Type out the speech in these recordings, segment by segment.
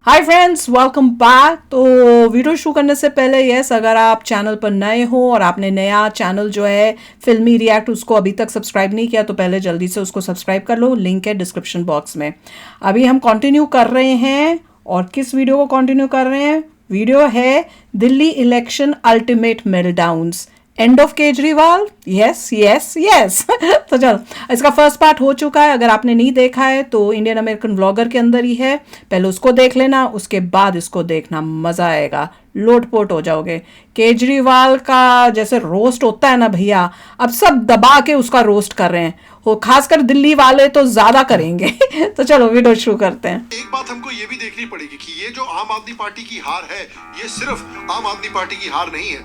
Hi friends, welcome back. तो video शुरू करने से पहले अगर आप चैनल पर नए हो और आपने नया चैनल जो है फिल्मी रिएक्ट उसको अभी तक सब्सक्राइब नहीं किया तो पहले जल्दी से उसको सब्सक्राइब कर लो, लिंक है डिस्क्रिप्शन बॉक्स में। अभी हम कंटिन्यू कर रहे हैं और किस वीडियो को कंटिन्यू कर रहे हैं? वीडियो है Delhi election ultimate meltdowns, end of Kejriwal. Yes yes yes. तो चलो, इसका फर्स्ट पार्ट हो चुका है। अगर आपने नहीं देखा है तो इंडियन अमेरिकन व्लॉगर के अंदर ही है, पहले उसको देख लेना, उसके बाद इसको देखना, मजा आएगा, लोटपोट हो जाओगे। केजरीवाल का जैसे रोस्ट होता है ना भैया, अब सब दबा के उसका रोस्ट कर रहे हैं, वो खासकर दिल्ली वाले तो ज्यादा करेंगे। तो चलो वीडियो शुरू करते हैं। एक बात हमको ये भी देखनी पड़ेगी कि ये जो आम आदमी पार्टी की हार है, ये सिर्फ आम आदमी पार्टी की हार नहीं है,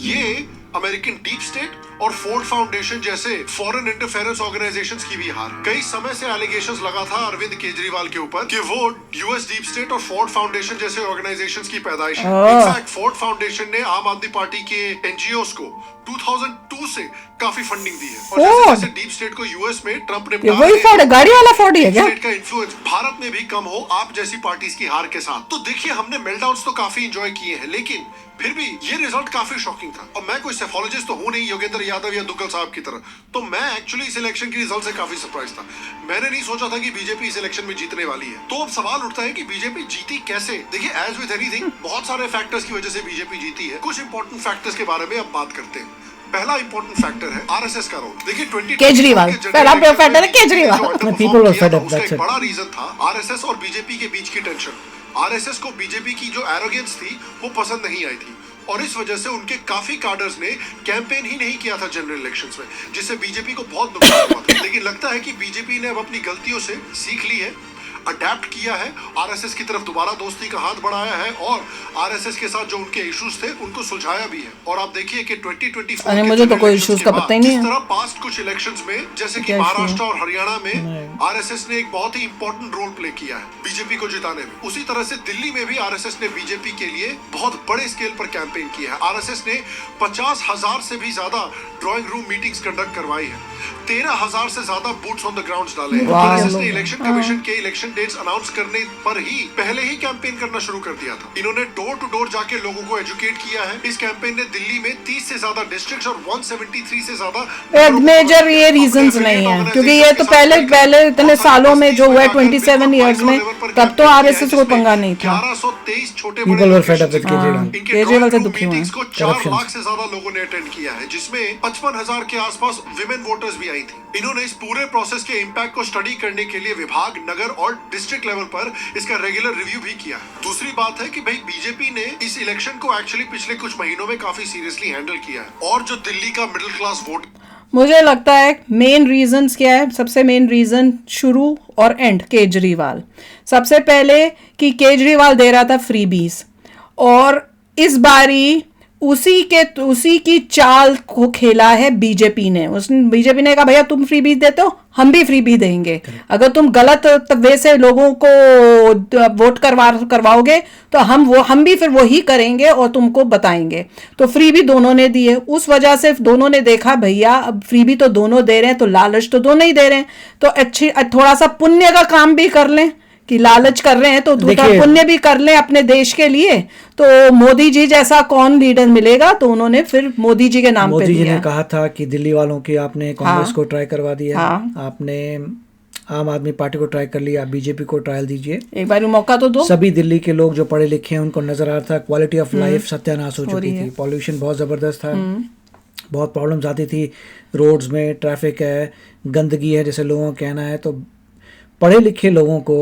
ये अमेरिकन डीप स्टेट और फोर्ड फाउंडेशन जैसे फॉरेन इंटरफेरेंस ऑर्गेनाइजेशंस की भी हार। कई समय से एलिगेशंस लगा था अरविंद केजरीवाल के ऊपर कि वो यूएस डीप स्टेट और फोर्ड फाउंडेशन जैसे ऑर्गेनाइजेशंस की पैदाइश है। इनफैक्ट फोर्ड फाउंडेशन ने आम आदमी पार्टी के एनजीओस को 2002 से काफी फंडिंग दी है। और जैसे डीप स्टेट को यूएस में ट्रम्प ने गाड़ी वाला फोर्ड है क्या? स्टेट का इन्फ्लुएंस भारत में भी कम हो आप जैसी पार्टीज की हार के साथ। तो देखिए, हमने मेल्टडाउन्स तो काफी एंजॉय किए हैं, लेकिन फिर भी ये रिजल्ट काफी शॉकिंग था। और मैं कोई सेफोलॉजिस्ट तो हूं नहीं योगेंद्र यादव या दुग्गल साहब की तरह, तो मैं एक्चुअली इस इलेक्शन के रिजल्ट से काफी सरप्राइज था। मैंने नहीं सोचा था कि बीजेपी इस इलेक्शन में जीतने वाली है। तो अब सवाल उठता है कि बीजेपी जीती कैसे? देखिए, एज विद एनीथिंग, बहुत सारे फैक्टर्स की वजह से बीजेपी जीती है। कुछ इंपॉर्टेंट फैक्टर्स के बारे में अब बात करते हैं। पहला इंपॉर्टेंट फैक्टर है आरएसएस का रोल। देखिए, केजरीवाल पहला फैक्टर है, Kejriwal. People were fed up, that's it. बड़ा रीजन था आरएसएस और बीजेपी के बीच की टेंशन। आरएसएस को बीजेपी की जो एरोगेंस थी वो पसंद नहीं आई थी, और इस वजह से उनके काफी कार्डर्स ने कैंपेन ही नहीं किया था जनरल इलेक्शंस में, जिससे बीजेपी को बहुत नुकसान हुआ था। लेकिन लगता है कि बीजेपी ने अब अपनी गलतियों से सीख ली है, अडेप्ट किया है, आरएसएस की तरफ दोबारा दोस्ती का हाथ बढ़ाया है और आरएसएस के साथ जो उनके इश्यूज थे उनको सुलझाया भी है। और आप देखिए कि 2024 मुझे तो कोई इश्यूज का पता ही नहीं है। इस तरह पास्ट कुछ इलेक्शंस में, जैसे कि महाराष्ट्र और हरियाणा में आरएसएस ने एक बहुत ही इंपॉर्टेंट रोल प्ले किया है बीजेपी को जिताने में। उसी तरह से दिल्ली में भी आरएसएस ने बीजेपी के लिए बहुत बड़े स्केल पर कैंपेन किया है। आरएसएस ने 50,000 से भी ज्यादा ड्राइंग रूम मीटिंग्स कंडक्ट करवाई है, 13,000 से ज्यादा बूट्स ऑन द ग्राउंड डाले हैं। आरएसएस ने इलेक्शन कमीशन के इलेक्शन डेट्स अनाउंस करने पर ही पहले ही कैंपेन करना शुरू कर दिया था। इन्होंने डोर टू डोर जाके लोगों को एजुकेट किया है। इस कैंपेन ने दिल्ली में 30 से ज्यादा डिस्ट्रिक्ट्स और 173 से ज्यादा मेजर ये रीजंस नहीं है, क्योंकि ये तो पहले इतने सालों में जो हुआ 27 इयर्स में, तब तो आरएसएस को पंगा नहीं था। 1123 छोटे people were fed up with Kejriwal. Kejriwal से दुखी हुए। 4 लाख से ज्यादा लोगों ने अटेंड किया है, जिसमें 55,000 के आसपास विमेन वोटर्स भी आई थी। इन्होंने इस पूरे प्रोसेस के इम्पैक्ट को स्टडी करने के लिए विभाग, नगर और डिस्ट्रिक्ट लेवल पर इसका रेगुलर रिव्यू भी किया है। दूसरी बात है कि भाई बीजेपी ने इस इलेक्शन को एक्चुअली पिछले कुछ महीनों में काफी सीरियसली हैंडल किया है। और जो दिल्ली का मिडिल क्लास वोट, मुझे लगता है मेन रीजंस क्या है? सबसे मेन रीजन शुरू और एंड केजरीवाल। सबसे पहले कि केजरीवाल दे रहा था फ्रीबीज, और इस बारी उसी की चाल को खेला है बीजेपी ने। बीजेपी ने कहा भैया तुम फ्रीबीज देते हो, हम भी फ्रीबीज देंगे। अगर तुम गलत वे से लोगों को वोट करवाओगे तो हम भी फिर वही करेंगे और तुमको बताएंगे। तो फ्री भी दोनों ने दिए। उस वजह से दोनों ने देखा भैया अब फ्री भी तो दोनों दे रहे हैं, तो लालच तो दोनों ही दे रहे हैं, तो थोड़ा सा पुण्य का काम भी कर लें कि लालच कर रहे हैं तो थोड़ा पुण्य भी कर लें अपने देश के लिए। तो मोदी जी जैसा कौन लीडर मिलेगा, तो उन्होंने फिर मोदी जी के नाम पे दिया। मोदी जी ने कहा था कि दिल्ली वालों की आपने कांग्रेस को ट्राई करवा दिया, आपने आम आदमी पार्टी को ट्राई कर लिया, बीजेपी को ट्रायल दीजिए, एक बार मौका तो दो। सभी दिल्ली के लोग जो पढ़े लिखे हैं उनको नजर आ रहा था क्वालिटी ऑफ लाइफ सत्यानाश हो चुकी थी। पॉल्यूशन बहुत जबरदस्त था, बहुत प्रॉब्लम्स आती थी, रोड्स में ट्रैफिक है, गंदगी है, जैसे लोगों का कहना है। तो पढ़े लिखे लोगों को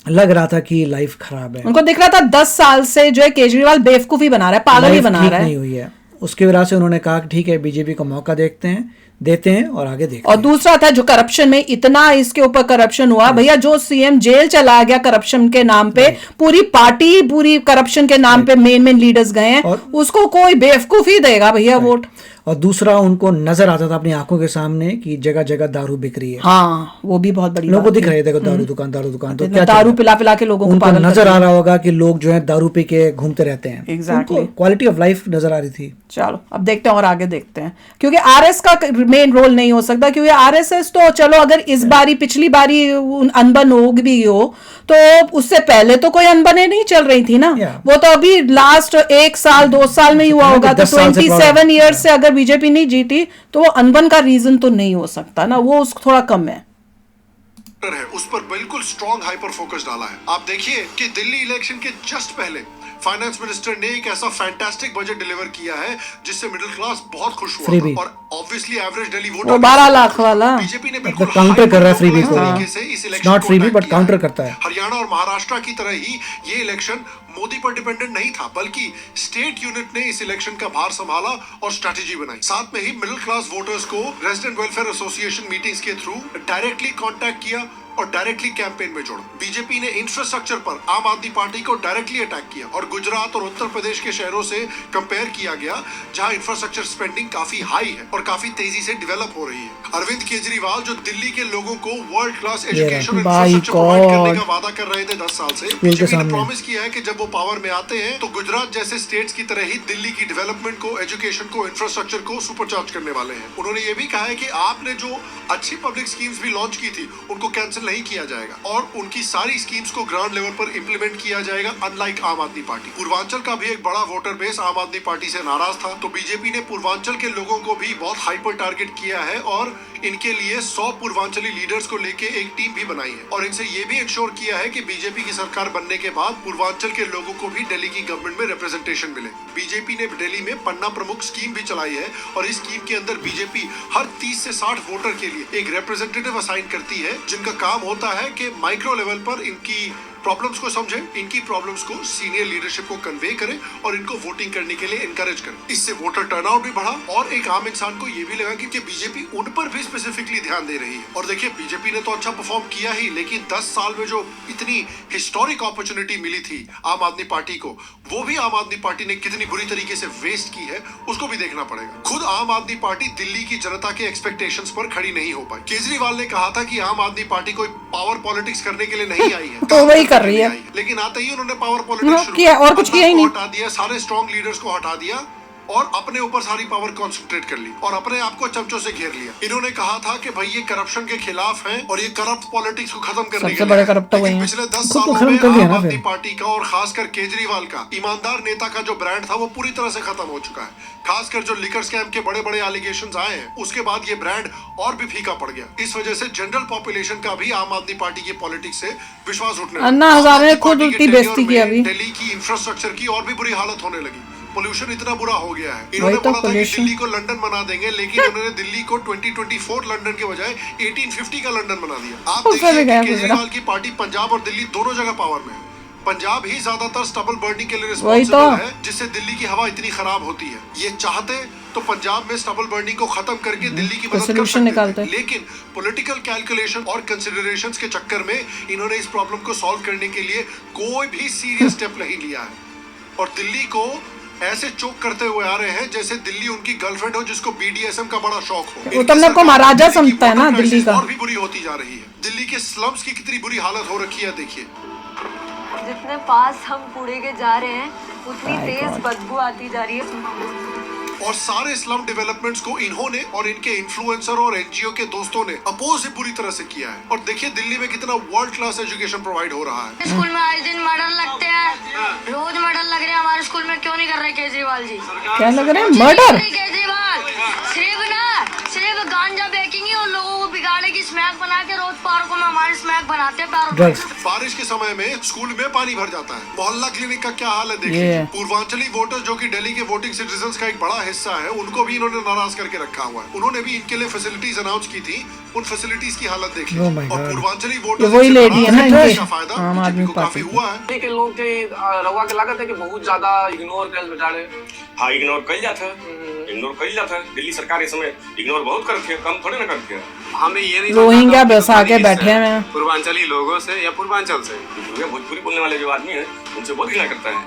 लग रहा था कि लाइफ खराब है, उनको दिख रहा था 10 साल से जो है केजरीवाल बेवकूफी बना रहा है, पागल ही बना रहा है, नहीं हुई है। उसकी वजह से उन्होंने कहा कि ठीक है बीजेपी को मौका देते हैं और आगे देखते हैं। और दूसरा था जो करप्शन में इतना इसके ऊपर करप्शन हुआ भैया, जो सीएम जेल चला गया करप्शन के नाम पे, पूरी पार्टी पूरी करप्शन के नाम पे मेन लीडर्स गए हैं, उसको कोई बेवकूफी देगा भैया वोट। और दूसरा उनको नजर आता था अपनी आंखों के सामने कि जगह जगह दारू बिक रही है। हाँ, वो भी बहुत बड़ी लोगों को बात दिख थी। रहे थे दारू दुकान, तो क्या दारू पिला पिला के लोगों को उनको पागल नजर आ रहा होगा कि लोग जो है दारू पी के घूमते रहते हैं। Exactly. उनको क्वालिटी ऑफ लाइफ नजर आ रही थी। चलो अब देखते हैं और आगे देखते हैं, क्योंकि आरएस का मेन रोल नहीं हो सकता, क्योंकि आरएसएस तो चलो अगर इस बारी पिछली बारी अनबन हो भी हो तो उससे पहले तो कोई अनबने नहीं चल रही थी ना। वो तो अभी लास्ट 1 साल 2 साल में ही हुआ होगा। तो 27 ईयर्स से अगर बीजेपी नहीं जीती तो वो अनबन का रीजन तो नहीं हो सकता ना, वो थोड़ा कम है। उस पर बिल्कुल स्ट्रॉन्ग हाइपर फोकस डाला है। आप देखिए कि दिल्ली इलेक्शन के जस्ट पहले फाइनेंस मिनिस्टर ने एक ऐसा फैंटास्टिक बजट डिलीवर किया है जिससे मिडिल क्लास बहुत खुश हुआ था। और obviously average Delhi voter 12 lakh वाला बीजेपी ने बिल्कुल काउंटर कर रहा है फ्रीबी को। तरीके से इस election not freebie but counter करता है। हरियाणा और महाराष्ट्र की तरह ही ये इलेक्शन मोदी पर डिपेंडेंट नहीं था, बल्कि स्टेट यूनिट ने इस इलेक्शन का भार संभाला और स्ट्रेटेजी बनाई। साथ में ही मिडिल क्लास वोटर्स को रेजिडेंट वेलफेयर एसोसिएशन मीटिंग्स के थ्रू डायरेक्टली कांटेक्ट किया और डायरेक्टली कैंपेन में जोड़ा। बीजेपी ने इंफ्रास्ट्रक्चर पर आम आदमी पार्टी को डायरेक्टली अटैक किया और गुजरात और उत्तर प्रदेश के शहरों से कंपेयर किया गया जहां इंफ्रास्ट्रक्चर स्पेंडिंग काफी हाई है और काफी तेजी से डेवलप हो रही है। अरविंद केजरीवाल जो दिल्ली के लोगों को world class education infrastructure provide करने का वादा कर रहे थे 10 साल से, बीजेपी ने प्रॉमिस किया है कि जब वो पावर में आते हैं तो गुजरात जैसे स्टेट्स की तरह ही दिल्ली की डेवलपमेंट को, एजुकेशन को, इंफ्रास्ट्रक्चर को सुपरचार्ज करने वाले हैं। उन्होंने ये भी कहा है कि आपने जो अच्छी पब्लिक स्कीम्स भी लॉन्च की थी उनको कैंसिल नहीं किया जाएगा और उनकी सारी स्कीम्स को ग्राउंड लेवल पर इंप्लीमेंट किया जाएगा, अनलाइक आम आदमी पार्टी। पूर्वांचल का भी एक बड़ा वोटर बेस आम आदमी पार्टी से नाराज था, तो बीजेपी ने पूर्वांचल के लोगों को भी बहुत हाइपर टारगेट किया है और इनके लिए 100 पूर्वांचली लीडर्स को लेके एक टीम भी बनाई है और इनसे ये भी इंश्योर किया है कि बीजेपी की सरकार बनने के बाद पूर्वांचल के लोगों को भी दिल्ली की गवर्नमेंट में रिप्रेजेंटेशन मिले। बीजेपी ने दिल्ली में पन्ना प्रमुख स्कीम भी चलाई है और इस स्कीम के अंदर बीजेपी हर 30 से 60 वोटर के लिए एक रिप्रेजेंटेटिव असाइन करती है, जिनका काम होता है कि माइक्रो लेवल पर इनकी प्रॉब्लम्स को समझे, इनकी प्रॉब्लम्स को सीनियर लीडरशिप को कन्वे करें और इनको वोटिंग करने के लिए इनकरेज करें। इससे वोटर टर्नआउट भी बढ़ा और एक आम इंसान को ये भी लगा कि बीजेपी उन पर भी स्पेसिफिकली ध्यान दे रही है। और देखिए, बीजेपी ने तो अच्छा परफॉर्म किया ही, लेकिन 10 साल में जो इतनी हिस्टोरिक अपॉर्चुनिटी मिली थी आम आदमी पार्टी को, वो भी आम आदमी पार्टी ने कितनी बुरी तरीके से वेस्ट की है उसको भी देखना पड़ेगा। खुद आम आदमी पार्टी दिल्ली की जनता के एक्सपेक्टेशंस पर खड़ी नहीं हो पाई। केजरीवाल ने कहा था कि आम आदमी पार्टी कोई पावर पॉलिटिक्स करने के लिए नहीं आई है तो वही कर रही है, लेकिन आते ही उन्होंने पावर पॉलिटिक्स शुरू किया और कुछ किया ही नहीं। हटा दिया, सारे स्ट्रॉन्ग लीडर्स को हटा दिया और अपने ऊपर सारी पावर कंसंट्रेट कर ली और अपने आप को चमचों से घेर लिया। इन्होंने कहा था कि भाई ये करप्शन के खिलाफ हैं और ये करप्ट पॉलिटिक्स को खत्म करने के लिए। लेकिन पिछले 10 सालों में आम आदमी पार्टी का और खासकर केजरीवाल का ईमानदार नेता का जो ब्रांड था वो पूरी तरह से खत्म हो चुका है। खासकर जो लिकर स्कैम के बड़े बड़े एलिगेशंस आए हैं उसके बाद ये ब्रांड और भी फीका पड़ गया। इस वजह से जनरल पॉपुलेशन का भी आम आदमी पार्टी की पॉलिटिक्स से विश्वास उठने लगा। अन्ना हजारे ने खुद उल्टी बेइज्जती की अभी। दिल्ली की इंफ्रास्ट्रक्चर की और भी बुरी हालत होने लगी। पोल्यूशन इतना बुरा हो गया है। इन्होंने बोला था कि दिल्ली को लंदन बना देंगे, लेकिन उन्होंने दिल्ली को 2024 लंदन के बजाय 1850 का लंदन बना दिया। आप देखिए केजरीवाल की पार्टी पंजाब और दिल्ली दोनों जगह पावर में है। पंजाब ही ज्यादातर स्टबल बर्निंग के लिए रिस्पॉन्सिबल है, जिससे दिल्ली की हवा इतनी खराब होती है। ये चाहते तो पंजाब में स्टबल बर्निंग को खत्म करके दिल्ली की मदद कर सकते हैं, लेकिन पॉलिटिकल कैलकुलेशन और कंसिडरेशंस के चक्कर में इन्होंने इस प्रॉब्लम को सॉल्व करने के लिए कोई भी सीरियस स्टेप नहीं लिया है और दिल्ली को ऐसे चोक करते हुए आ रहे हैं जैसे दिल्ली उनकी गर्लफ्रेंड हो जिसको बीडीएसएम का बड़ा शौक हो। वो तुमने को महाराजा समझता है ना दिल्ली का। और भी बुरी होती जा रही है। दिल्ली के स्लम्स की कितनी बुरी हालत हो रखी है, देखिए। जितने पास हम कूड़े के जा रहे हैं उतनी तेज बदबू आती जा रही है। और सारे स्लम डेवलपमेंट्स को इन्होंने और इनके इन्फ्लुएंसर और एनजीओ के दोस्तों ने अपोज से बुरी तरह से किया है। और देखिए दिल्ली में कितना वर्ल्ड क्लास एजुकेशन प्रोवाइड हो रहा है। स्कूल में आए दिन मर्डर लगते हैं, रोज मर्डर लग रहे हैं। हमारे स्कूल में क्यों नहीं कर रहे केजरीवाल जी? क्या लग रहे हैं मर्डर? केजरीवाल सिर्फ गांजा बेचेंगे और लोगों को बिगाड़े की स्मैक बना के रोज पार्कों में हमारे स्मैक बनाते हैं। बारिश के समय में स्कूल में पानी भर जाता है। मोहल्ला क्लिनिक का क्या हाल है देखिए। पूर्वांचली वोटर्स जो कि दिल्ली के वोटिंग सिटीजन्स का एक बड़ा हिस्सा है, उनको भी इन्होंने नाराज करके रखा हुआ है। उन्होंने भी इनके लिए फैसिलिटीज अनाउंस की थी, उन फैसिलिटीज की हालत देखिए। और पूर्वांचली वोटर्स वही लेडी है ना इनका फायदा बीजेपी को काफी हुआ है। के लोग के रवा के लागत है कि बहुत ज्यादा इग्नोर कर बेचारे। हाँ, इग्नोर कर जाता है। दिल्ली सरकार इस समय इग्नोर बहुत करती है, कम थोड़े ना करती है। हमें ये नहीं रोहिंग्या बसा के बैठे हैं पूर्वांचली लोगों से या पूर्वांचल से। भोजपुरी बोलने वाले जो आदमी है उनसे बहुत घृणा करता है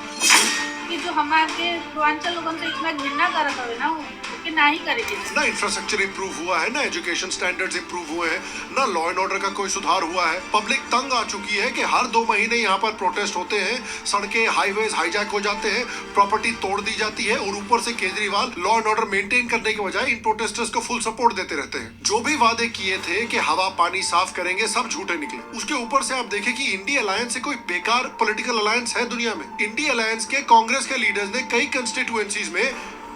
कि जो हमारे पूर्वांचल लोगों से इतना घृणा करता है ना, वो कि ना ही करेंगे। ना इंफ्रास्ट्रक्चर इंप्रूव हुआ है, ना एजुकेशन स्टैंडर्ड्स इंप्रूव हुए हैं, ना लॉ एंड ऑर्डर का कोई सुधार हुआ है। पब्लिक तंग आ चुकी है कि हर 2 महीने यहाँ पर प्रोटेस्ट होते हैं, सड़कें हाईवेज हाईजैक हो जाते हैं, प्रॉपर्टी तोड़ दी जाती है और ऊपर से Kejriwal law and order maintain करने के बजाय इन प्रोटेस्टर्स को फुल सपोर्ट देते रहते हैं। जो भी वादे किए थे कि हवा पानी साफ करेंगे, सब झूठे निकले। उसके ऊपर से आप देखें कि इंडिया अलायंस से कोई बेकार पॉलिटिकल अलायंस है दुनिया में। इंडिया अलायंस के कांग्रेस के लीडर्स ने कई कंस्टिट्यूएंसीज में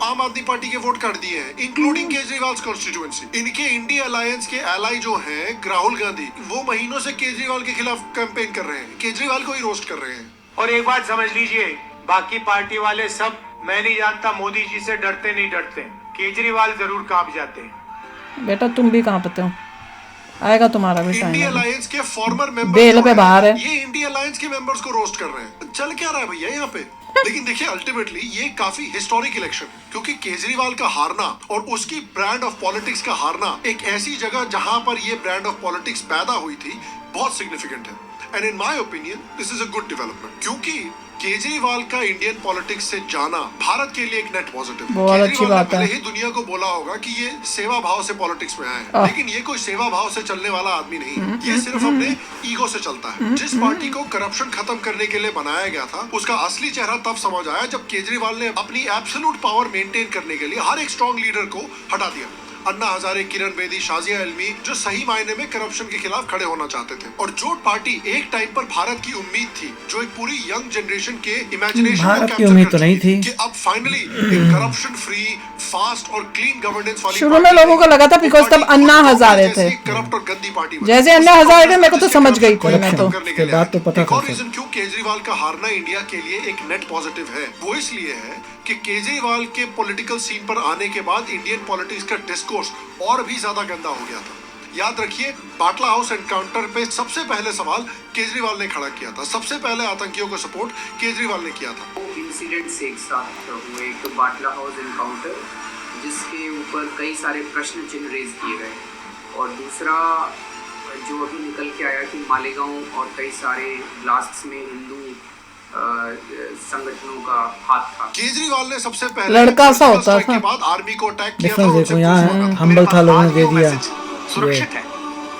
आम आदमी पार्टी के वोट काट दिए हैं, इंक्लूडिंग केजरीवाल कॉन्स्टिट्यूएंसी। इनके इंडिया अलायंस के एलाई जो हैं राहुल गांधी, वो महीनों से केजरीवाल के खिलाफ कैंपेन कर रहे हैं, केजरीवाल को ही रोस्ट कर रहे हैं। और एक बात समझ लीजिए, बाकी पार्टी वाले सब, मैं नहीं जानता मोदी जी से डरते नहीं डरते, केजरीवाल जरूर कांप जाते हैं। बेटा तुम भी कांपते हो, आएगा तुम्हारा भी टाइम। इंडिया अलायंस के फॉर्मर मेंबर्स बेल पे बाहर है, ये इंडिया अलायंस के मेंबर्स को रोस्ट कर रहे हैं। चल क्या रहा है भैया यहाँ पे? लेकिन देखिए अल्टीमेटली ये काफी हिस्टोरिक इलेक्शन है, क्योंकि केजरीवाल का हारना और उसकी ब्रांड ऑफ पॉलिटिक्स का हारना एक ऐसी जगह जहां पर ये ब्रांड ऑफ पॉलिटिक्स पैदा हुई थी बहुत सिग्निफिकेंट है। And in my opinion this is a good development, क्योंकि केजरीवाल का इंडियन पॉलिटिक्स से जाना भारत के लिए एक नेट पॉजिटिव। बहुत अच्छी बात है। पहले ही दुनिया को बोला होगा कि ये सेवा भाव से पॉलिटिक्स में आए हैं, लेकिन ये कोई सेवा भाव से चलने वाला आदमी नहीं, ये सिर्फ अपने ईगो से चलता है। जिस पार्टी को करप्शन खत्म करने के लिए बनाया गया था, उसका असली चेहरा तब समझ आया जब केजरीवाल ने अपनी एब्सोल्यूट पावर मेंटेन करने के लिए हर एक स्ट्रॉन्ग लीडर को हटा दिया। अन्ना हजारे, किरण बेदी, शाजिया इल्मी, जो सही मायने में करप्शन के खिलाफ खड़े होना चाहते थे, और जो पार्टी एक टाइम पर भारत की उम्मीद थी, जो एक पूरी यंग जनरेशन के इमेजिनेशन भारत की उम्मीद तो नहीं थी कि अब फाइनली एक करप्शन फ्री, फास्ट और क्लीन गवर्नेंस वाली शुरू में लोगों को लगा था बिकॉज तब अन्ना हजारे थे, करप्ट और गंदी पार्टी, जैसे अन्ना हजारे थे मेरे को तो समझ गई थी मैं तो। बात तो पता था। रीजन क्यों केजरीवाल का हारना इंडिया के लिए एक नेट पॉजिटिव है, वो इसलिए है कि केजरीवाल के पॉलिटिकल सीन पर आने के बाद इंडियन पॉलिटिक्स का डिस्कोर्स और भी ज्यादा गंदा हो गया था। याद रखिए, बाटला हाउस एनकाउंटर पे सबसे पहले सवाल केजरीवाल ने खड़ा किया था, सबसे पहले आतंकियों को सपोर्ट केजरीवाल ने किया था। इंसिडेंट्स एक साथ हुए, एक तो बाटला हाउस एनकाउंटर जिसके ऊपर कई सारे प्रश्न चिन्ह रेज किए गए, और दूसरा जो अभी निकल के आया कि मालेगांव और कई सारे ब्लास्ट्स में हिंदू संगठनों का हाथ था। केजरीवाल ने सबसे पहले लड़का सा होता था, के बाद आर्मी को अटैक किया था। देखो यहाँ हम्बल था, लोगों ने दे दिया। सुरक्षित है,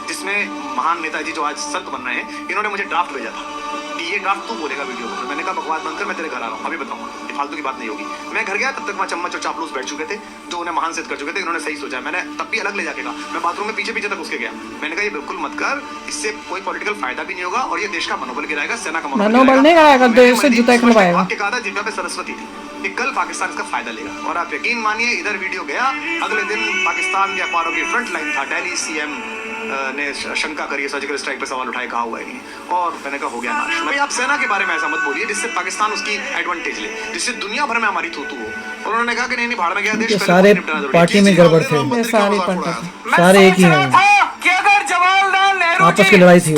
जिसमें महान नेताजी जो आज संत बन रहे हैं, इन्होंने मुझे ड्राफ्ट भेजा था कि ये ड्राफ्ट तू बोलेगा वीडियो में। मैंने कहा बकवास बंद कर, मैं तेरे घर आ रहा हूँ, अभी बताऊंगा, ये फालतू की बात नहीं होगी। मैं घर गया, तब तक वहाँ चम्मच और चापलूस बैठ चुके थे जो उन्हें महान सिद्ध कर चुके थे। इन्होंने सही सोचा, मैंने तब भी अलग ले जाके कहा, मैं बाथरूम में पीछे पीछे तक उसके गया। मैंने कहा ये बिल्कुल मत कर, इससे कोई पॉलिटिकल फायदा भी नहीं होगा और ये देश का मनोबल गिराएगा, सेना का मनोबल नहीं गिराएगा, देश से जुता खिलवाएगा। कहा था जिब्बा पे सरस्वती थी कि कल पाकिस्तान इसका फायदा लेगा, और आप यकीन मानिए इधर वीडियो गया, अगले दिन पाकिस्तान के अखबारों की फ्रंट लाइन था, दिल्ली सीएम ने शंका करी, सर्जिकल स्ट्राइक पे सवाल उठाए, कहा हुआ है नहीं, और मैंने कहा हो गया नाश। भाई आप सेना के बारे में ऐसा मत बोलिए जिससे पाकिस्तान उसकी एडवांटेज ले, जिससे दुनिया भर में हमारी थूथू हो। और उन्होंने कहा कि नहीं भाड़ में गया देश, सारे पार्टी में गड़बड़ थे, सारे एक ही हैं, आपस की लड़ाई थी,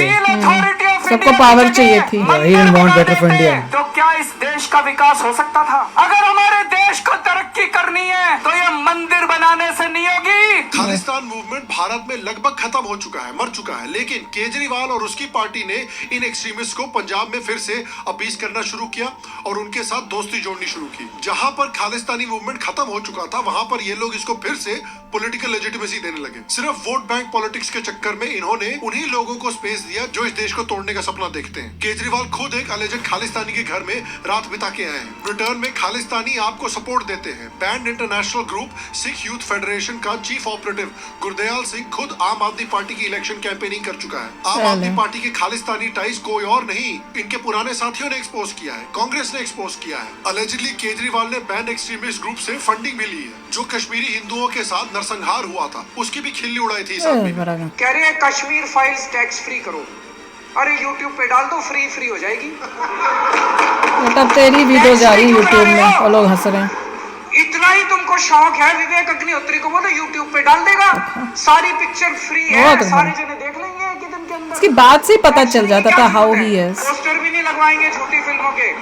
सबको पावर चाहिए थी, he didn't want better for India. तो क्या इस देश का विकास हो सकता था? अगर हमारे देश को तरक्की करनी है तो ये मंदिर बनाने से नहीं होगी। खालिस्तान मूवमेंट भारत में लगभग खत्म हो चुका है, मर चुका है, लेकिन केजरीवाल और उसकी पार्टी ने इन एक्सट्रीमिस्ट को पंजाब में फिर से अपीस करना शुरू किया और उनके साथ दोस्ती जोड़नी शुरू की। जहां पर खालिस्तानी मूवमेंट खत्म हो चुका था, वहां पर ये लोग इसको फिर से पॉलिटिकल लेजिटिमेसी देने लगे। सिर्फ वोट बैंक पॉलिटिक्स के चक्कर में इन्होंने उन्हीं लोगों को स्पेस दिया जो इस देश को तोड़ने का सपना देखते हैं। केजरीवाल खुद एक अलेजेड खालिस्तानी के घर में रात बिता के आए हैं। रिटर्न में खालिस्तानी आपको सपोर्ट देते हैं। Band international group Sikh youth federation का चीफ ऑपरेटिव गुरदयाल सिंह खुद आम आदमी पार्टी की इलेक्शन कैंपेनिंग कर चुका है। आम आदमी पार्टी के खालिस्तानी टाइज कोई और नहीं, इनके पुराने साथियों ने एक्सपोज किया है, कांग्रेस ने एक्सपोज किया है। अलेजिडली केजरीवाल ने बैंड एक्सट्रीमिस्ट ग्रुप से फंडिंग भी ली है। जो कश्मीरी हिंदुओं के साथ नरसंहार हुआ था, उसकी भी खिल्ली उड़ाई थी इस आदमी ने। कह रहे हैं कश्मीर फाइल्स टैक्स फ्री करो, अरे YouTube पे डाल दो, फ्री हो जाएगी। तब तेरी वीडियो जा रही YouTube में और लोग हंस रहे हैं। इतना ही तुमको शौक है, विवेक अग्निहोत्री को बोलो YouTube पे डाल देगा, सारी पिक्चर फ्री है, सारे जने देख लेंगे एक दिन के अंदर। इसकी बात से ही पता चल जाता था हाउ ही है। पोस्टर भी नहीं लगवाएंगे छोटी फिल्मों के,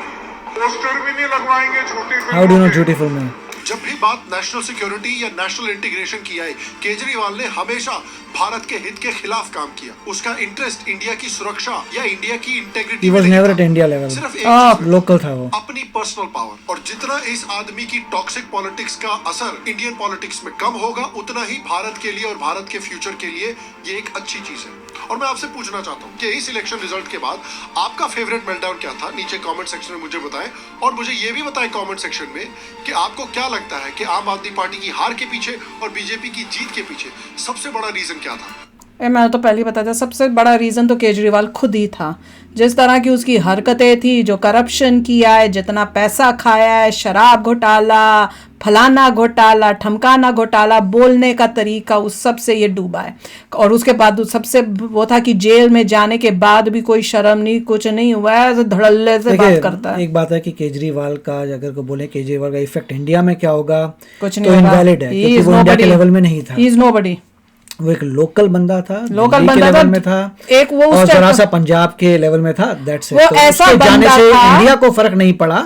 पोस्टर भी नहीं लगवाएंगे छोटी हाउ डू नॉट झूठी फिल्में। जब भी बात नेशनल सिक्योरिटी या नेशनल इंटीग्रेशन की आई, केजरीवाल ने हमेशा भारत के हित के खिलाफ काम किया। उसका इंटरेस्ट इंडिया की सुरक्षा या इंडिया की integrity He was never at India level. सिर्फ एक लोकल था वो, अपनी पर्सनल पावर। और जितना इस आदमी की टॉक्सिक पॉलिटिक्स का असर इंडियन पॉलिटिक्स में कम होगा, उतना ही भारत के लिए और भारत के फ्यूचर के लिए ये एक अच्छी चीज है। और मैं आपसे पूछना चाहता हूँ कि इस इलेक्शन रिजल्ट के बाद आपका फेवरेट मेल्टडाउन क्या था? नीचे कमेंट सेक्शन में मुझे बताएं, और मुझे ये भी बताएं कमेंट सेक्शन में कि आपको क्या लगता है कि आम आदमी पार्टी की हार के पीछे और बीजेपी की जीत के पीछे सबसे बड़ा रीजन क्या था? मैं तो पहले ही बता था, सबसे बड़ा रीज़न तो केजरीवाल खुद ही था। जिस तरह की उसकी हरकतें थी, जो करप्शन किया है, जितना पैसा खाया है, शराब घोटाला, फलाना घोटाला, ठमकाना घोटाला, बोलने का तरीका, उस सब से ये डूबा है। और उसके बाद सबसे वो था कि जेल में जाने के बाद भी कोई शर्म नहीं, कुछ नहीं हुआ है, धड़ल्ले से बात करता है। एक बात है कि केजरीवाल का, अगर को बोले केजरीवाल का इफेक्ट इंडिया में क्या होगा, कुछ तो नहीं होगा, इनवैलिड है, क्योंकि वो इंडिया के लेवल में नहीं था। He is nobody. वो एक लोकल बंदा था, लोकल बंदा लेवल में था, एक वो और जरा सा पंजाब के लेवल में था, दैट्स इट। वो तो ऐसा उसके जाने बंदा से था, इंडिया को फर्क नहीं पड़ा,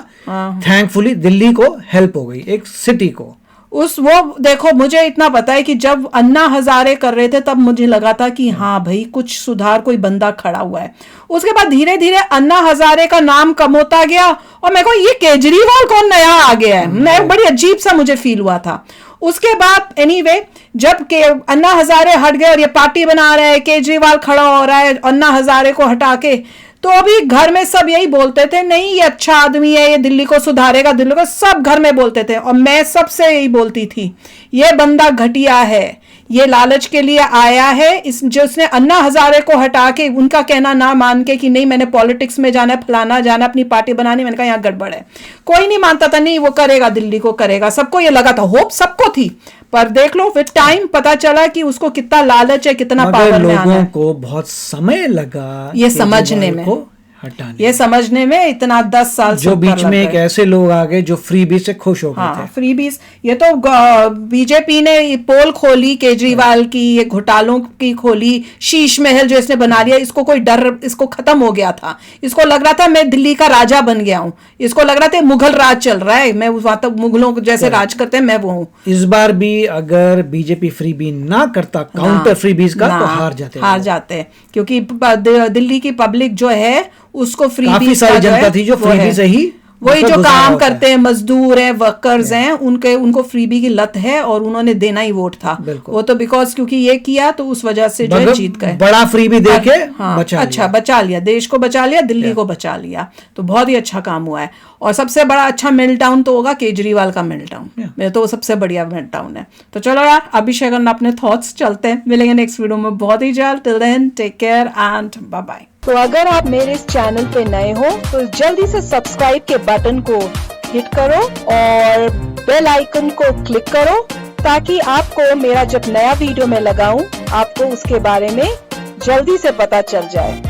थैंकफुली दिल्ली को हेल्प हो गई, एक सिटी को। वो देखो, मुझे इतना पता है कि जब अन्ना हजारे कर रहे थे तब मुझे लगा था कि हाँ भाई कुछ सुधार, कोई बंदा खड़ा हुआ है। उसके बाद धीरे धीरे अन्ना हजारे का नाम कम होता गया और मैं को ये केजरीवाल कौन नया आ गया है, मैं बड़ी अजीब सा मुझे फील हुआ था। उसके बाद एनीवे जब अन्ना हजारे हट गए और ये पार्टी बना रहे हैं, केजरीवाल खड़ा हो रहा है अन्ना हजारे को हटा के, तो अभी घर में सब यही बोलते थे, नहीं ये अच्छा आदमी है, ये दिल्ली को सुधारेगा, दिल्ली को, सब घर में बोलते थे। और मैं सबसे यही बोलती थी, ये बंदा घटिया है, ये लालच के लिए आया है। जो उसने अन्ना हजारे को हटा के उनका कहना ना मान के कि नहीं मैंने पॉलिटिक्स में जाना है, फलाना जाना, अपनी पार्टी बनानी, मैंने कहा यहाँ गड़बड़ है। कोई नहीं मानता था, नहीं वो करेगा, दिल्ली को करेगा, सबको ये लगा था, होप सबको थी। पर देख लो विद टाइम पता चला कि उसको कितना लालच है, कितना पावर में आना है। लोगों को बहुत समय लगा ये समझने में, ये समझने में, इतना 10 साल जो बीच में एक ऐसे लोग आ गए जो फ्रीबीज से खुश हो गए थे। फ्रीबीज, ये तो बीजेपी ने पोल खोली केजरीवाल की, ये घोटालों की खोली, शीश महल जो इसने बना लिया, इसको कोई डर, इसको खत्म हो गया था, इसको लग रहा था मैं दिल्ली का राजा बन गया हूँ, इसको लग रहा था मुगल राज चल रहा है, मैं वहां तक मुगलों जैसे राज करते हैं मैं वो हूँ। इस बार भी अगर बीजेपी फ्रीबी ना करता, काउंटर फ्रीबीज का, तो हार जाते, क्योंकि दिल्ली की पब्लिक जो है उसको काफी सारी जनता थी जो फ्रीबी से ही वही जो काम करते हैं, मजदूर हैं, वर्कर्स हैं, उनको फ्रीबी की लत है और उन्होंने देना ही वोट था वो तो, बिकॉज क्योंकि ये किया तो उस वजह से जो है जीत गए, बड़ा फ्रीबी देके बचा लिया, देश को बचा लिया, दिल्ली को बचा लिया, तो बहुत ही अच्छा काम हुआ है। और सबसे बड़ा अच्छा मेल्टडाउन तो होगा केजरीवाल का मेल्टडाउन, मेरे तो वो सबसे बढ़िया मेल्टडाउन है। तो चलो यार अभिषेक करना अपने थॉट्स, चलते हैं, मिलेंगे नेक्स्ट वीडियो में बहुत ही जल्द। Till then take care and bye bye. तो अगर आप मेरे इस चैनल पे नए हो तो जल्दी से सब्सक्राइब के बटन को हिट करो और बेल आइकन को क्लिक करो, ताकि आपको मेरा जब नया वीडियो मैं लगाऊं आपको उसके बारे में जल्दी से पता चल जाए।